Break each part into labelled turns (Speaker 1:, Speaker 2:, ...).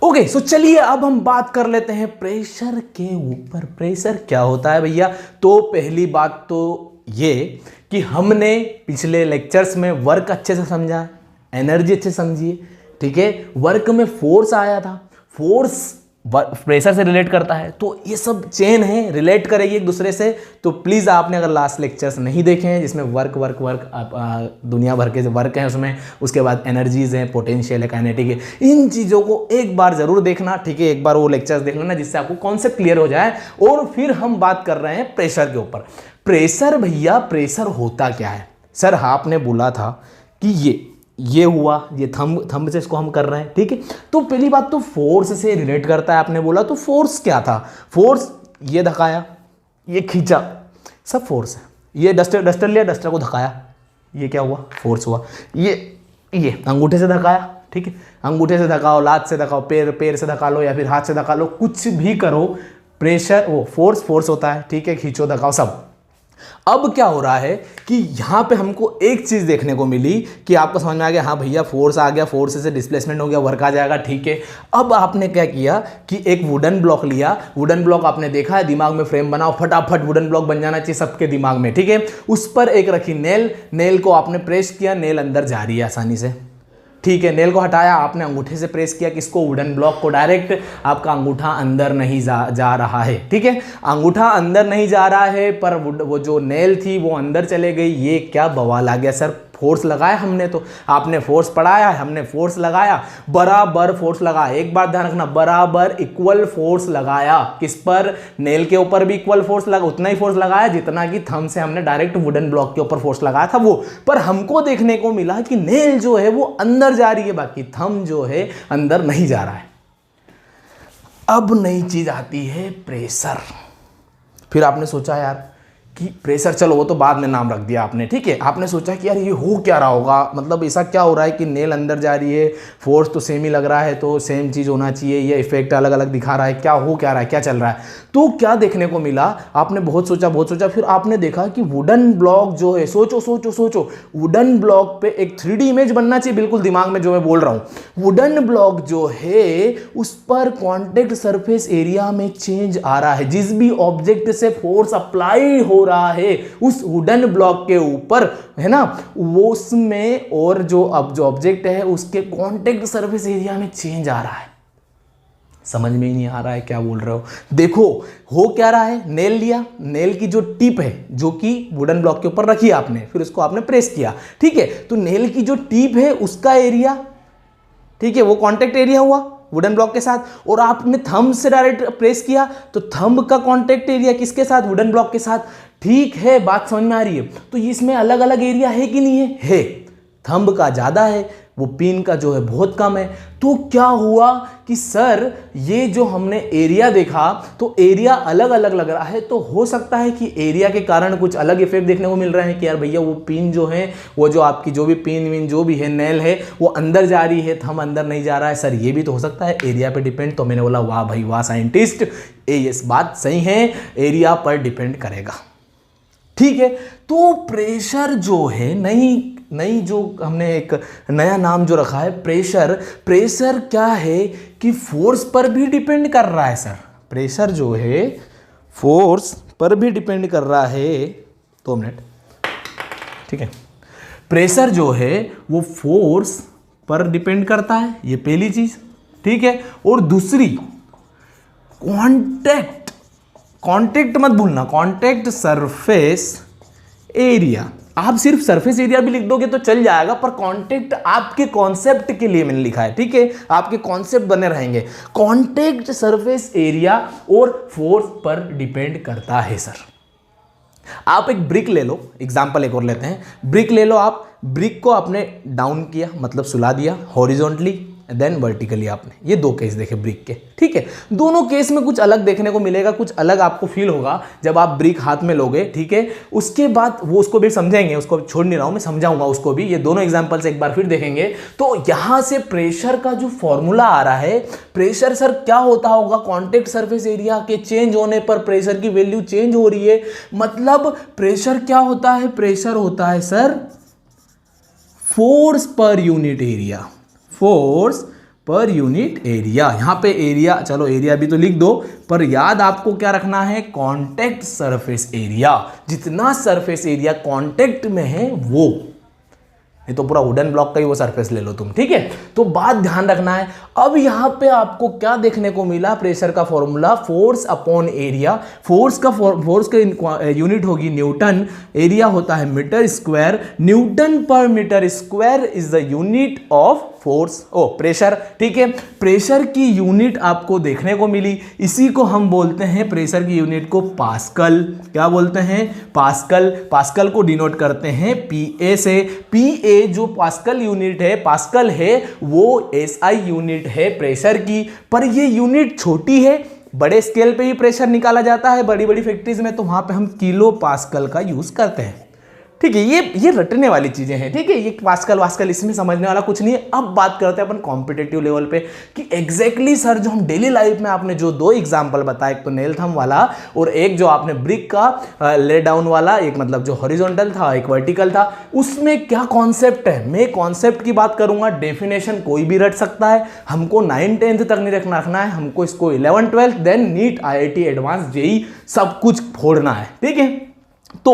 Speaker 1: Okay, सो चलिए अब हम बात कर लेते हैं प्रेशर के ऊपर। प्रेशर क्या होता है भैया? तो पहली बात तो ये कि हमने पिछले लेक्चर्स में वर्क अच्छे से समझा है, एनर्जी अच्छे से समझिए, ठीक है। वर्क में फोर्स आया था, फोर्स प्रेशर से रिलेट करता है, तो ये सब चेन है, रिलेट करेगी एक दूसरे से। तो प्लीज़ आपने अगर लास्ट लेक्चर्स नहीं देखे हैं जिसमें वर्क वर्क वर्क दुनिया भर के जो वर्क हैं उसमें, उसके बाद एनर्जीज हैं, पोटेंशियल है, काइनेटिक है, इन चीज़ों को एक बार ज़रूर देखना, ठीक है। एक बार वो लेक्चर्स देख लेना जिससे आपको कॉन्सेप्ट क्लियर हो जाए। और फिर हम बात कर रहे हैं प्रेशर के ऊपर। प्रेशर भैया, प्रेशर होता क्या है सर? आपने बोला था कि ये हुआ, ये थंब से इसको हम कर रहे हैं, ठीक है। तो पहली बात तो फोर्स से रिलेट करता है, आपने बोला। तो फोर्स क्या था? फोर्स ये धकाया, ये खींचा, सब फोर्स है। ये डस्टर लिया, डस्टर को धकाया, ये क्या हुआ? फोर्स हुआ। ये अंगूठे से धकाया, ठीक है। अंगूठे से धकाओ, लात से धकाओ, पैर से धका लो या फिर हाथ से धका लो, कुछ भी करो, प्रेशर वो फोर्स होता है, ठीक है। खींचो, धकाओ, सब। अब क्या हो रहा है कि यहां पे हमको एक चीज देखने को मिली कि आपको समझ में आ गया, हाँ भैया फोर्स आ गया, फोर्स से डिस्प्लेसमेंट हो गया, वर्क आ जाएगा, ठीक है। अब आपने क्या किया कि एक वुडन ब्लॉक लिया, वुडन ब्लॉक आपने देखा है, दिमाग में फ्रेम बनाओ, फटाफट वुडन ब्लॉक बन जाना चाहिए सबके दिमाग में, ठीक है। उस पर एक रखी नेल को आपने प्रेस किया, नेल अंदर जा रही है आसानी से, ठीक है। नेल को हटाया, आपने अंगूठे से प्रेस किया किसको? वुडन ब्लॉक को। डायरेक्ट आपका अंगूठा अंदर नहीं जा रहा है, ठीक है। अंगूठा अंदर नहीं जा रहा है, पर वो जो नेल थी वो अंदर चले गई। ये क्या बवाल आ गया सर? फोर्स लगाया हमने, तो आपने फोर्स पढ़ाया, हमने फोर्स लगाया, बराबर फोर्स लगाया। एक बात ध्यान रखना, बराबर इक्वल फोर्स लगाया। किस पर? नेल के ऊपर भी इक्वल फोर्स लगा, उतना ही फोर्स लगाया जितना कि थंब से हमने डायरेक्ट वुडन ब्लॉक के ऊपर फोर्स लगाया था वो। पर हमको देखने को मिला कि नेल जो है वो अंदर जा रही है, बाकी थंब जो है अंदर नहीं जा रहा है। अब नई चीज आती है प्रेशर। फिर आपने सोचा यार कि प्रेशर, चलो वो तो बाद में नाम रख दिया आपने, ठीक है। आपने सोचा कि यार ये हो क्या रहा होगा, मतलब ऐसा क्या हो रहा है कि नेल अंदर जा रही है, फोर्स तो सेम ही लग रहा है, तो सेम चीज़ होना चाहिए, ये इफेक्ट अलग अलग दिखा रहा है, क्या हो क्या रहा है, क्या चल रहा है? तो क्या देखने को मिला? आपने बहुत सोचा, फिर आपने देखा कि वुडन ब्लॉक जो है, सोचो, वुडन ब्लॉक पे एक 3D इमेज बनना चाहिए बिल्कुल दिमाग में, जो मैं बोल रहा हूँ। वुडन ब्लॉक जो है उस पर कॉन्टेक्ट सरफेस एरिया में चेंज आ रहा है। जिस भी ऑब्जेक्ट से फोर्स अप्लाई हो रहा है उस वुडन ब्लॉक के ऊपर, है ना, वो उसमें, और जो ऑब्जेक्ट है उसके कांटेक्ट सरफेस एरिया में चेंज आ रहा है। समझ में ही नहीं आ रहा है क्या बोल रहे हो? देखो हो क्या रहा है, नेल लिया, नेल की जो टिप है जो कि वुडन ब्लॉक के ऊपर रखी आपने, फिर उसको आपने प्रेस किया, ठीक है। तो नेल की जो टिप है उसका एरिया, ठीक है, वो कांटेक्ट एरिया हुआ वुडन ब्लॉक के साथ, और आपने थंब से डायरेक्ट प्रेस किया तो थंब का कांटेक्ट एरिया किसके साथ? वुडन ब्लॉक के साथ, ठीक है। बात समझ में आ रही है? तो इसमें अलग अलग एरिया है कि नहीं है? है। थंब का ज्यादा है, वो पिन का जो है बहुत कम है। तो क्या हुआ कि सर ये जो हमने एरिया देखा तो एरिया अलग अलग लग रहा है, तो हो सकता है कि एरिया के कारण कुछ अलग इफेक्ट देखने को मिल रहे हैं कि यार भैया वो पिन जो है, वो जो आपकी जो भी पिन विन जो भी है, नेल है, वो अंदर जा रही है, थंब अंदर नहीं जा रहा है। सर ये भी तो हो सकता है, एरिया पे डिपेंड। तो मैंने बोला वाह भाई वाह साइंटिस्ट, ये बात सही है, एरिया पर डिपेंड करेगा, ठीक है। तो प्रेशर जो है, नई जो हमने एक नया नाम जो रखा है प्रेशर क्या है कि फोर्स पर भी डिपेंड कर रहा है सर। प्रेशर जो है फोर्स पर भी डिपेंड कर रहा है। 2 मिनट, ठीक है। प्रेशर जो है वो फोर्स पर डिपेंड करता है, ये पहली चीज, ठीक है। और दूसरी कांटेक्ट मत भूलना, कांटेक्ट सरफेस एरिया। आप सिर्फ सरफेस एरिया भी लिख दोगे तो चल जाएगा, पर कांटेक्ट आपके कॉन्सेप्ट के लिए मैंने लिखा है, ठीक है, आपके कॉन्सेप्ट बने रहेंगे। कांटेक्ट सरफेस एरिया और फोर्स पर डिपेंड करता है सर। आप एक ब्रिक ले लो, एग्जांपल एक और लेते हैं। ब्रिक ले लो, आप ब्रिक को आपने डाउन किया, मतलब सुला दिया हॉरिजॉन्टली, देन वर्टिकली आपने, ये 2 केस देखे ब्रिक के, ठीक है। दोनों केस में कुछ अलग देखने को मिलेगा, कुछ अलग आपको फील होगा जब आप ब्रिक हाथ में लोगे, ठीक है। उसके बाद वो उसको भी समझेंगे, उसको छोड़ नहीं रहा हूं मैं, समझाऊंगा उसको भी। ये दोनों एग्जांपल से एक बार फिर देखेंगे। तो यहां से प्रेशर का जो फॉर्मूला आ रहा है, प्रेशर सर क्या होता होगा? कांटेक्ट सरफेस एरिया के चेंज होने पर प्रेशर की वैल्यू चेंज हो रही है, मतलब प्रेशर क्या होता है? प्रेशर होता है sir force per unit area, force per unit area. यहाँ पे एरिया, चलो एरिया भी तो लिख दो, पर याद आपको क्या रखना है, कॉन्टेक्ट सरफेस एरिया। जितना सरफेस एरिया कॉन्टेक्ट में है वो, ये तो पूरा वुडन ब्लॉक का ही वो सरफेस ले लो तुम, ठीक है। तो बात ध्यान रखना है। अब यहां पे आपको क्या देखने को मिला, प्रेशर का formula force upon area. Force का यूनिट होगी न्यूटन, एरिया होता है मीटर स्क्वायर, न्यूटन पर metre square is the unit of force, pressure, ठीक है। प्रेशर की यूनिट आपको देखने को मिली, इसी को हम बोलते हैं, प्रेशर की यूनिट को पास्कल। क्या बोलते हैं, पास्कल। पास्कल को डिनोट करते हैं पीए से। पीए जो पास्कल यूनिट है, पास्कल है, वो एसआई यूनिट है प्रेशर की, पर ये यूनिट छोटी है। बड़े स्केल पे ही प्रेशर निकाला जाता है बड़ी बड़ी फैक्ट्रीज में, तो वहां पे हम किलो पास्कल का यूज करते हैं, ठीक है। ये रटने वाली चीजें हैं, ठीक है। ये पास्कल वास्कल इसमें समझने वाला कुछ नहीं है। अब बात करते हैं अपन कॉम्पिटेटिव लेवल पे कि एग्जैक्टली सर जो हम डेली लाइफ में आपने जो दो एग्जांपल बताया, एक तो नेल थंब वाला और एक जो आपने ब्रिक का ले डाउन वाला, एक मतलब जो हॉरिजॉन्टल था एक वर्टिकल था, उसमें क्या कॉन्सेप्ट है। मैं कॉन्सेप्ट की बात करूंगा, डेफिनेशन कोई भी रट सकता है। हमको 9-10 तक नहीं रखना है, हमको इसको 11-12 then NEET IIT advance JEE सब कुछ फोड़ना है, ठीक है। तो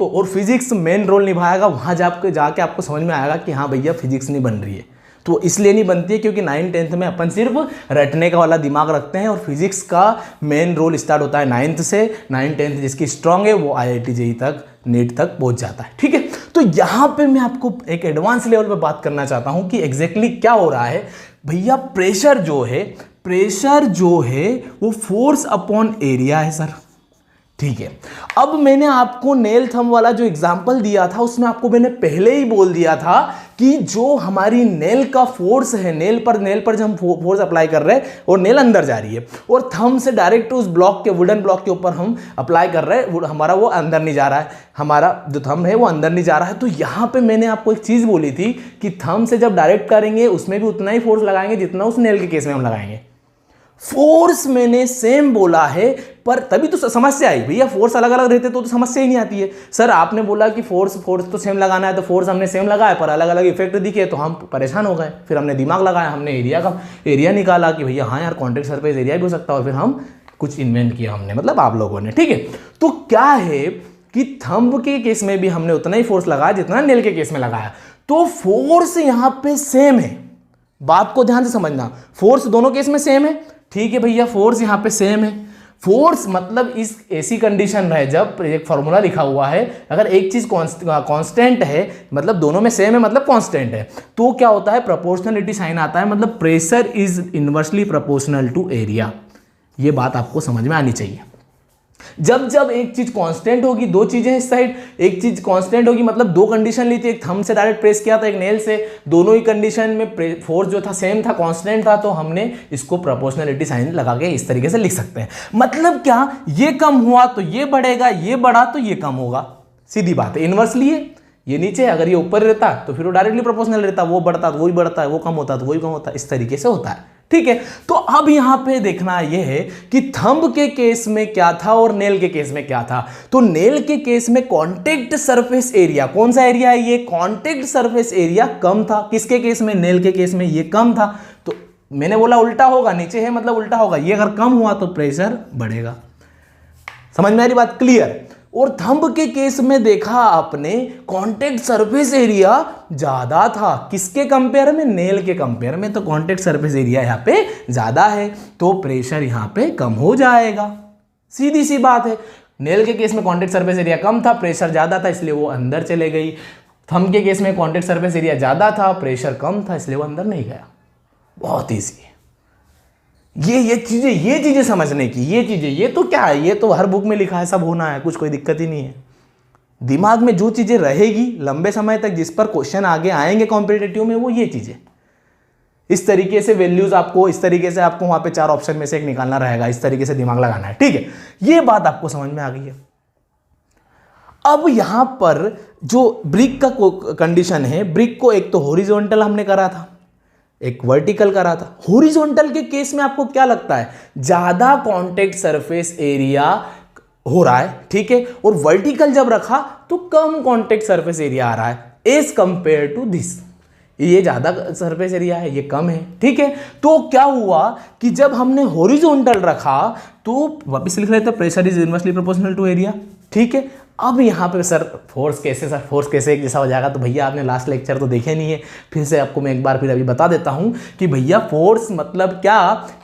Speaker 1: और फिजिक्स मेन रोल निभाएगा। वहां जाके आपको समझ में आएगा कि हाँ भैया फिजिक्स नहीं बन रही है, तो इसलिए नहीं बनती है क्योंकि 9-10 में अपन सिर्फ रटने का वाला दिमाग रखते हैं, और फिजिक्स का मेन रोल स्टार्ट होता है 9th से। 9-10 जिसकी स्ट्रांग है वो IIT जेई तक, नीट तक पहुंच जाता है, ठीक है। तो यहां पे मैं आपको एक एडवांस लेवल पे बात करना चाहता हूं कि एग्जैक्टली क्या हो रहा है भैया। प्रेशर जो है वो फोर्स अपॉन एरिया है सर, ठीक है। अब मैंने आपको नेल थंब वाला जो एग्जांपल दिया था उसमें आपको मैंने पहले ही बोल दिया था कि जो हमारी नेल का फोर्स है, नेल पर जब हम फोर्स अप्लाई कर रहे हैं और नेल अंदर जा रही है और थंब से डायरेक्ट उस ब्लॉक के, वुडन ब्लॉक के ऊपर हम अप्लाई कर रहे हैं, हमारा वो अंदर नहीं जा रहा है, हमारा जो थंब है वो अंदर नहीं जा रहा है। तो यहां पे मैंने आपको एक चीज बोली थी कि थंब से जब डायरेक्ट करेंगे उसमें भी उतना ही फोर्स लगाएंगे जितना उस नेल के केस में हम लगाएंगे। फोर्स मैंने सेम बोला है, पर तभी तो समस्या आई भैया। फोर्स अलग अलग रहते तो समस्या ही नहीं आती है। सर आपने बोला कि फोर्स तो सेम लगाना है, तो फोर्स हमने सेम लगाया पर अलग अलग इफेक्ट दिखे तो हम परेशान हो गए। फिर हमने दिमाग लगाया, हमने एरिया निकाला कि भैया हाँ यार कॉन्टेक्ट सरफेस एरिया भी हो सकता है, और फिर हम कुछ इन्वेंट किया हमने, मतलब आप लोगों ने, ठीक है। तो क्या है कि थंब के केस में भी हमने उतना ही फोर्स लगाया जितना नेल के केस में लगाया, तो फोर्स यहां पे सेम है। बात को ध्यान से समझना, फोर्स दोनों केस में सेम है, ठीक है भैया। फोर्स यहां पे सेम है। फोर्स मतलब इस ऐसी कंडीशन है जब एक फॉर्मूला लिखा हुआ है, अगर एक चीज कांस्टेंट है मतलब दोनों में सेम है मतलब कांस्टेंट है, तो क्या होता है, प्रोपोर्शनलिटी साइन आता है, मतलब pressure is inversely proportional to area. ये बात आपको समझ में आनी चाहिए। जब एक चीज कांस्टेंट होगी, दो चीजें इस साइड, एक चीज कांस्टेंट होगी मतलब दो कंडीशन ली थी, एक थंब से डायरेक्ट प्रेस किया था, एक नेल से, दोनों ही कंडीशन में फोर्स जो था सेम था, कांस्टेंट था, तो हमने इसको प्रोपोर्शनलिटी साइन लगा के इस तरीके से लिख सकते हैं। मतलब क्या, ये कम हुआ तो ये बढ़ेगा, ये बढ़ा तो ये कम होगा, सीधी बात है। इनवर्सली है, ये नीचे, अगर ये ऊपर रहता तो फिर वो डायरेक्टली प्रोपोर्शनल रहता, वो बढ़ता तो वही बढ़ता है, वो कम होता तो वही कम होता है, इस तरीके से होता है, ठीक है। तो अब यहां पे देखना यह है कि थंब के केस में क्या था और नेल के केस में क्या था। तो नेल के केस में कांटेक्ट सरफेस एरिया, कौन सा एरिया है ये, कांटेक्ट सरफेस एरिया कम था। किसके केस में, नेल के केस में ये कम था। तो मैंने बोला उल्टा होगा, नीचे है मतलब उल्टा होगा, ये अगर कम हुआ तो प्रेशर बढ़ेगा। समझ में आ रही बात, क्लियर। और थंब के केस में देखा आपने कांटेक्ट सरफेस एरिया ज्यादा था, किसके कंपेयर में, नेल के कंपेयर में। तो कांटेक्ट सरफेस एरिया यहां पे ज्यादा है तो प्रेशर यहां पे कम हो जाएगा, सीधी सी बात है। नेल के केस में कांटेक्ट सरफेस एरिया कम था, प्रेशर ज्यादा था, इसलिए वो अंदर चले गई। थंब के केस में कांटेक्ट सरफेस एरिया ज्यादा था, प्रेशर कम था, इसलिए वो अंदर नहीं गया। बहुत ईजी है ये चीजें समझने की, ये तो क्या है, ये तो हर बुक में लिखा है, सब होना है, कुछ कोई दिक्कत ही नहीं है। दिमाग में जो चीजें रहेगी लंबे समय तक, जिस पर क्वेश्चन आगे आएंगे कॉम्पिटिटिव में, वो ये चीजें इस तरीके से वैल्यूज आपको, इस तरीके से आपको वहां पे 4 ऑप्शन में से एक निकालना रहेगा, इस तरीके से दिमाग लगाना है, ठीक है। ये बात आपको समझ में आ गई है। अब यहां पर जो ब्रिक का कंडीशन है, ब्रिक को एक तो हॉरिजॉन्टल हमने करा था, एक वर्टिकल करा था। हॉरिजॉन्टल के केस में आपको क्या लगता है, ज्यादा कांटेक्ट सरफेस एरिया हो रहा है, ठीक है। और वर्टिकल जब रखा तो कम कांटेक्ट सरफेस एरिया आ रहा है एज कंपेयर टू दिस। ये ज़्यादा सरफेस एरिया है, ये कम है, ठीक है। तो क्या हुआ कि जब हमने हॉरिजॉन्टल रखा तो वापस लिख लेते हैं pressure is inversely proportional to area, ठीक है। अब यहाँ पे सर फोर्स कैसे एक जैसा हो जाएगा, तो भैया आपने लास्ट लेक्चर तो देखे नहीं है, फिर से आपको मैं एक बार फिर अभी बता देता हूँ कि भैया फोर्स मतलब क्या,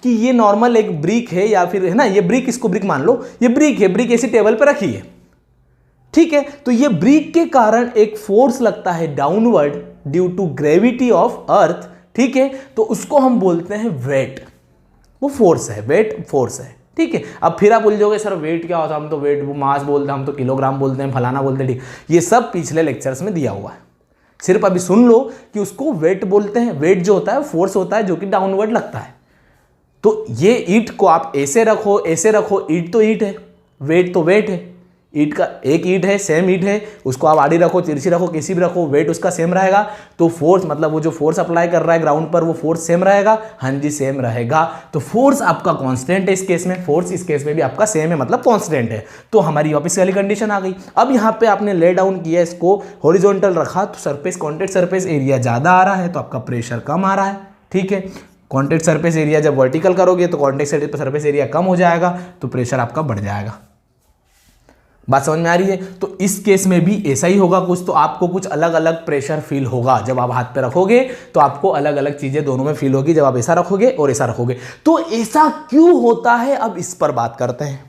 Speaker 1: कि ये नॉर्मल एक ब्रिक है या फिर है ना, ये ब्रिक, इसको ब्रिक मान लो, ये ब्रिक है, ब्रिक ऐसी टेबल पे रखी है, ठीक है। तो ये ब्रिक के कारण एक फोर्स लगता है downward due to gravity of earth, ठीक है। तो उसको हम बोलते हैं वेट, वो फोर्स है, वेट फोर्स है, ठीक है। अब फिर आप उलझोगे सर वेट क्या होता है, हम तो वेट वो मास बोलते हैं, हम तो किलोग्राम बोलते हैं, फलाना बोलते हैं, ठीक। ये सब पिछले लेक्चर्स में दिया हुआ है, सिर्फ अभी सुन लो कि उसको वेट बोलते हैं। वेट जो होता है फोर्स होता है जो कि डाउनवर्ड लगता है। तो ये ईंट को आप ऐसे रखो, ऐसे रखो, ईंट तो ईंट है, वेट तो वेट है। ईंट का एक ईंट है, सेम ईंट है, उसको आप आड़ी रखो, तिरछी रखो, किसी भी रखो, वेट उसका सेम रहेगा। तो फोर्स मतलब वो जो फोर्स अप्लाई कर रहा है ग्राउंड पर, वो फोर्स सेम रहेगा। हाँ जी, सेम रहेगा। तो फोर्स आपका कांस्टेंट है इस केस में, फोर्स इस केस में भी आपका सेम है, मतलब कांस्टेंट है। तो हमारी वापस वाली कंडीशन आ गई। अब यहाँ पे आपने ले डाउन किया, इसको हॉरिजॉन्टल रखा, तो सरफेस कॉन्टैक्ट सरफेस एरिया ज़्यादा आ रहा है, तो आपका प्रेशर कम आ रहा है, ठीक है। कॉन्टैक्ट सरफेस एरिया जब वर्टिकल करोगे तो कॉन्टैक्ट सरफेस एरिया कम हो जाएगा, तो प्रेशर आपका बढ़ जाएगा। बात समझ में आ रही है? तो इस केस में भी ऐसा ही होगा कुछ, तो आपको कुछ अलग अलग प्रेशर फील होगा। जब आप हाथ पे रखोगे तो आपको अलग अलग चीजें दोनों में फील होगी, जब आप ऐसा रखोगे और ऐसा रखोगे। तो ऐसा क्यों होता है, अब इस पर बात करते हैं।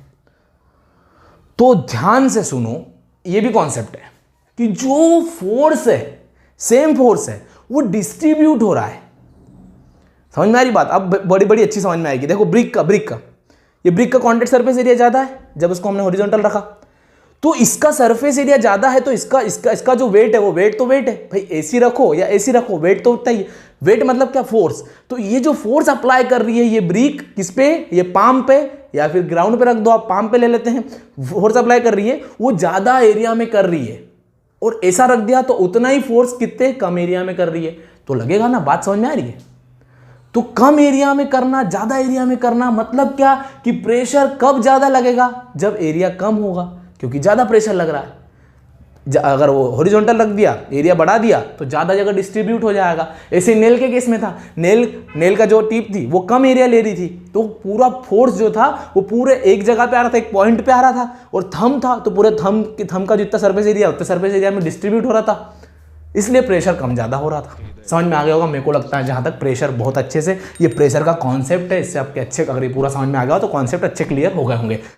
Speaker 1: तो ध्यान से सुनो, ये भी कॉन्सेप्ट है कि जो फोर्स है, सेम फोर्स है, वो डिस्ट्रीब्यूट हो रहा है। समझ में आ रही बात? अब बड़ी बड़ी अच्छी समझ में आएगी। देखो ब्रिक का ये ब्रिक का कॉन्टैक्ट सरफेस एरिया ज्यादा है जब इसको हमने हॉरिजॉन्टल रखा, तो इसका सरफेस एरिया ज्यादा है, तो इसका जो वेट है वो वेट तो वेट है भाई, ऐसी रखो या ऐसी रखो, वेट तो उतना ही है। वेट मतलब क्या, फोर्स। तो ये जो फोर्स अप्लाई कर रही है ये ब्रिक किस पे, ये पाम पे या फिर ग्राउंड पे रख दो, आप पाम पे ले लेते हैं, फोर्स अप्लाई कर रही है, वो ज्यादा एरिया में कर रही है। और ऐसा रख दिया तो उतना ही फोर्स कितने कम एरिया में कर रही है, तो लगेगा ना। बात समझ में आ रही है? तो कम एरिया में करना, ज्यादा एरिया में करना, मतलब क्या कि प्रेशर कब ज्यादा लगेगा, जब एरिया कम होगा, क्योंकि ज्यादा प्रेशर लग रहा है। अगर वो हॉरिजॉन्टल रख दिया, एरिया बढ़ा दिया, तो ज्यादा जगह डिस्ट्रीब्यूट हो जाएगा। ऐसे नेल के केस में था, नेल का जो टिप थी वो कम एरिया ले रही थी, तो पूरा फोर्स जो था वो पूरे एक जगह पे आ रहा था, एक पॉइंट पे आ रहा था। और थंब था तो पूरे थंब का जितना सरफेस एरिया उतना सरफेस एरिया में डिस्ट्रीब्यूट हो रहा था, इसलिए प्रेशर कम ज़्यादा हो रहा था। समझ में आ गया होगा मेरे को लगता है, जहाँ तक प्रेशर बहुत अच्छे से, ये प्रेशर का कॉन्सेप्ट है, इससे आपके अच्छे, अगर ये पूरा समझ में आ गया हो तो कॉन्सेप्ट अच्छे क्लियर हो गए होंगे।